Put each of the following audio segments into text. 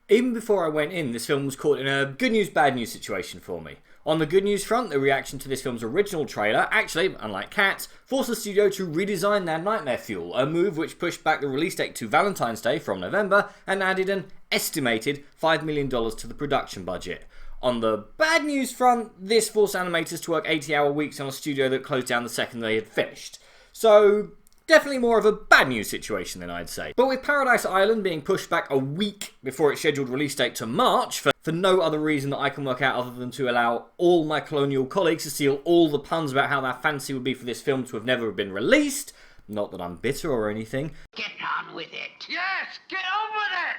Even before I went in, this film was caught in a good news, bad news situation for me. On the good news front, the reaction to this film's original trailer actually, unlike Cats, forced the studio to redesign their nightmare fuel, a move which pushed back the release date to Valentine's Day from November and added an estimated $5 million to the production budget. On the bad news front, this forced animators to work 80-hour weeks on a studio that closed down the second they had finished. So, definitely more of a bad news situation than I'd say. But with Paradise Island being pushed back a week before its scheduled release date to March, for no other reason that I can work out other than to allow all my colonial colleagues to steal all the puns about how their fantasy would be for this film to have never been released, not that I'm bitter or anything. Get on with it. Yes, get on with it.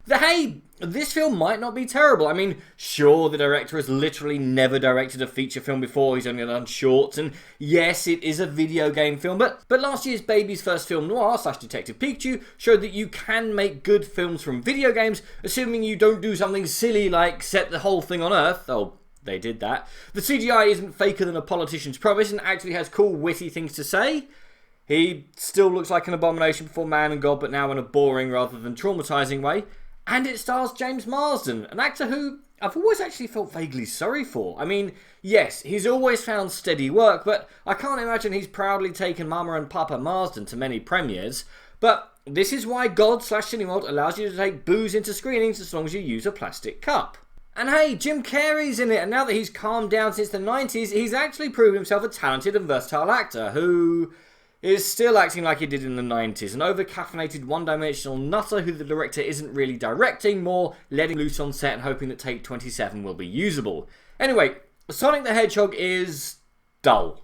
Hey, this film might not be terrible. I mean, sure, the director has literally never directed a feature film before. He's only done shorts, and yes, it is a video game film, but last year's Baby's first film noir / Detective Pikachu showed that you can make good films from video games, assuming you don't do something silly like set the whole thing on Earth. Oh, they did that. The CGI isn't faker than a politician's promise and actually has cool, witty things to say. He still looks like an abomination before man and God, but now in a boring rather than traumatizing way. And it stars James Marsden, an actor who I've always actually felt vaguely sorry for. I mean, yes, he's always found steady work, but I can't imagine he's proudly taken Mama and Papa Marsden to many premieres. But this is why God / Cineworld allows you to take booze into screenings as long as you use a plastic cup. And hey, Jim Carrey's in it, and now that he's calmed down since the 90s, he's actually proven himself a talented and versatile actor who is still acting like he did in the 90s, an over-caffeinated, one-dimensional nutter who the director isn't really directing, more letting loose on set and hoping that take 27 will be usable. Anyway, Sonic the Hedgehog is dull.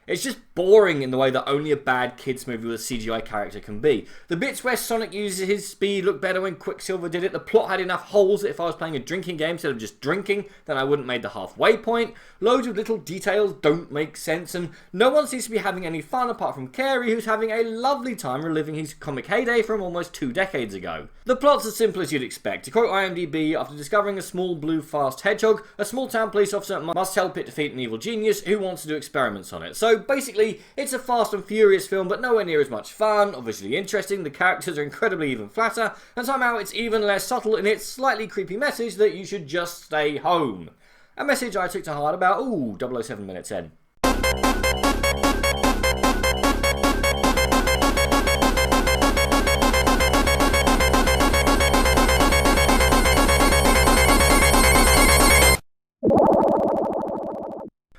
It's just boring in the way that only a bad kids movie with a CGI character can be. The bits where Sonic uses his speed look better when Quicksilver did it. The plot had enough holes that if I was playing a drinking game instead of just drinking, then I wouldn't make the halfway point. Loads of little details don't make sense, and no one seems to be having any fun apart from Carey, who's having a lovely time reliving his comic heyday from almost 2 decades ago. The plot's as simple as you'd expect. To quote IMDb, after discovering a small blue fast hedgehog, a small town police officer must help it defeat an evil genius who wants to do experiments on it. So basically, it's a Fast and Furious film, but nowhere near as much fun, or visually interesting. The characters are incredibly even flatter, and somehow it's even less subtle in its slightly creepy message that you should just stay home. A message I took to heart about, 007 minutes in.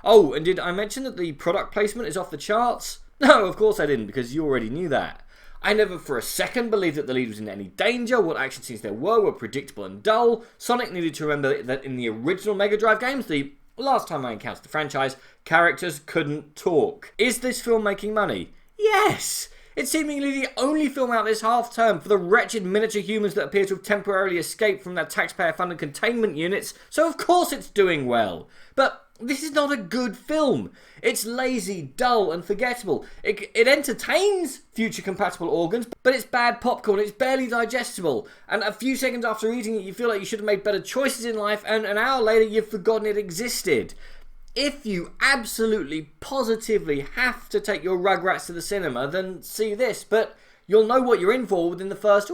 Oh, and did I mention that the product placement is off the charts? No, of course I didn't, because you already knew that. I never for a second believed that the lead was in any danger. What action scenes there were predictable and dull. Sonic needed to remember that in the original Mega Drive games, the last time I encountered the franchise, characters couldn't talk. Is this film making money? Yes! It's seemingly the only film out this half-term for the wretched miniature humans that appear to have temporarily escaped from their taxpayer-funded containment units, so of course it's doing well. But this is not a good film. It's lazy, dull, and forgettable. It entertains future-compatible organs, but it's bad popcorn. It's barely digestible. And a few seconds after eating it, you feel like you should have made better choices in life, and an hour later, you've forgotten it existed. If you absolutely, positively have to take your Rugrats to the cinema, then see this. But you'll know what you're in for within the first,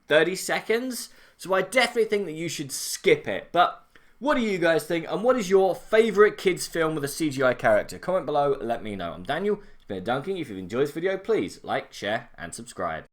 30 seconds. So I definitely think that you should skip it. But what do you guys think? And what is your favourite kids film with a CGI character? Comment below, let me know. I'm Daniel. It's been a dunking. If you've enjoyed this video, please like, share, and subscribe.